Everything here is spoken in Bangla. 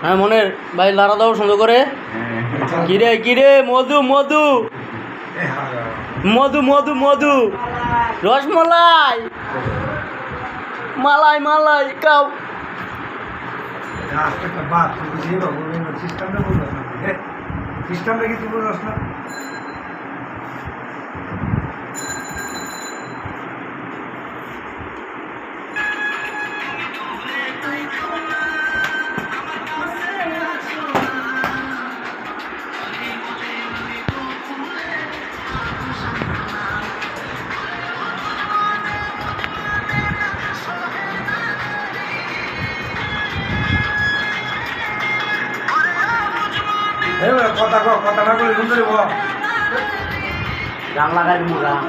হ্যাঁ মনের ভাই লাড়া দাও সুন্দর করে। কিরে কিরে মধু মধু মধু মধু মধু রসমলাই মালাই মালাই কাউ সিস্টেমটা কি তুই বলছ না? কথা না বলে সুন্দর গান লাগাই দিব গান